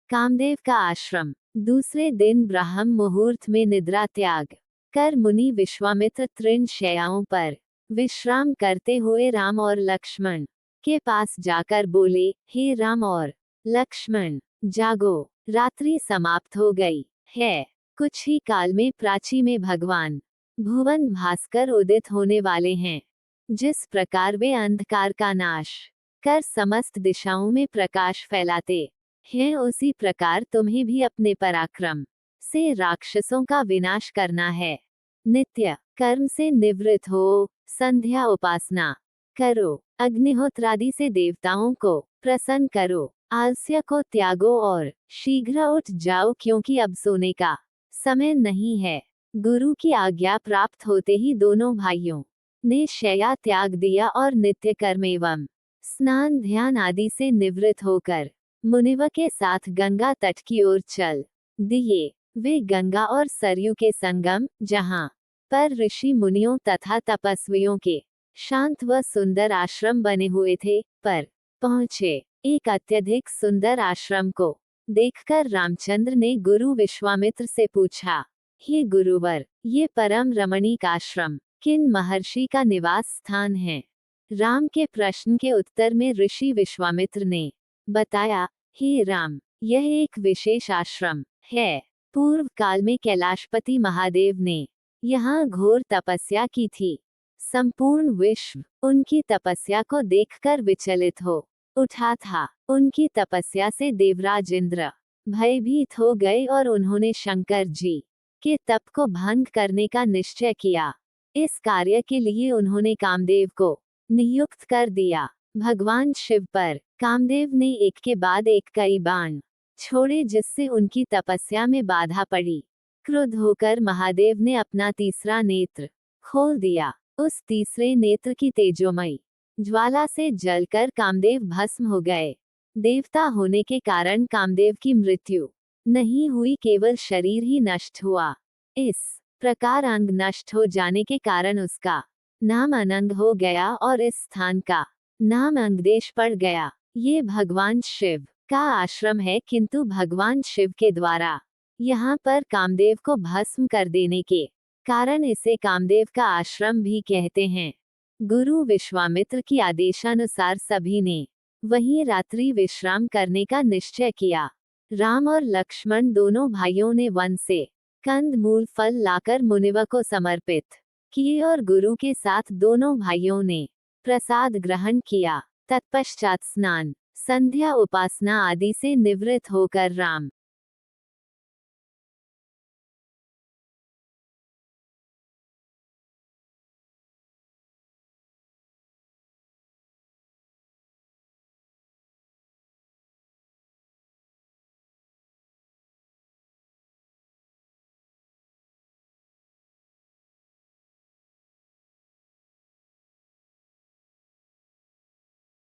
कामदेव का आश्रम। दूसरे दिन ब्राह्म मुहूर्त में निद्रा त्याग कर मुनि विश्वामित्र तृण शैयाओं पर विश्राम करते हुए राम और लक्ष्मण के पास जाकर बोले, हे राम और लक्ष्मण, जागो, रात्रि समाप्त हो गई है। कुछ ही काल में प्राची में भगवान भुवन भास्कर उदित होने वाले हैं। जिस प्रकार वे अंधकार का नाश कर समस्त दिशाओं में प्रकाश फैलाते हैं, उसी प्रकार तुम्हें भी अपने पराक्रम से राक्षसों का विनाश करना है। नित्य कर्म से निवृत्त हो, संध्या उपासना करो, अग्निहोत्रादि से देवताओं को प्रसन्न करो, आलस्य को त्यागो और शीघ्र उठ जाओ, क्योंकि अब सोने का समय नहीं है। गुरु की आज्ञा प्राप्त होते ही दोनों भाइयों ने शैया त्याग दिया और नित्य कर्म एवं स्नान ध्यान आदि से निवृत्त होकर मुनिव के साथ गंगा तट की ओर चल दिए। वे गंगा और सरयू के संगम, जहाँ पर ऋषि मुनियों तथा तपस्वियों के शांत व सुंदर आश्रम बने हुए थे, पर पहुँचे। एक अत्यधिक सुंदर आश्रम को देखकर रामचंद्र ने गुरु विश्वामित्र से पूछा, हे गुरुवर, ये परम रमणीक आश्रम किन महर्षि का निवास स्थान है? राम के प्रश्न के उत्तर में ऋषि विश्वामित्र ने बताया, हे राम, यह एक विशेष आश्रम है। पूर्व काल में कैलाशपति महादेव ने यहाँ घोर तपस्या की थी। संपूर्ण विश्व उनकी तपस्या को देखकर विचलित हो उठा था। उनकी तपस्या से देवराज इंद्र भयभीत हो गए और उन्होंने शंकर जी के तप को भंग करने का निश्चय किया। इस कार्य के लिए उन्होंने कामदेव को नियुक्त कर दिया। भगवान शिव पर कामदेव ने एक के बाद एक कई बाण छोड़े, जिससे उनकी तपस्या में बाधा पड़ी। क्रुद्ध होकर महादेव ने अपना तीसरा नेत्र खोल दिया। उस तीसरे नेत्र की तेजोमयी ज्वाला से जलकर कामदेव भस्म हो गए। देवता होने के कारण कामदेव की मृत्यु नहीं हुई, केवल शरीर ही नष्ट हुआ। इस प्रकार अंग नष्ट हो जाने के कारण उसका नाम अनंग हो गया और इस स्थान का नाम अंगदेश पड़ गया। ये भगवान शिव का आश्रम है, किंतु भगवान शिव के द्वारा यहाँ पर कामदेव को भस्म कर देने के कारण इसे कामदेव का आश्रम भी कहते हैं। गुरु विश्वामित्र की आदेशानुसार सभी ने वहीं रात्रि विश्राम करने का निश्चय किया। राम और लक्ष्मण दोनों भाइयों ने वन से कंद मूल फल लाकर मुनिव को समर्पित किए और गुरु के साथ दोनों भाइयों ने प्रसाद ग्रहण किया। तत्पश्चात स्नान, संध्या उपासना आदि से निवृत्त होकर राम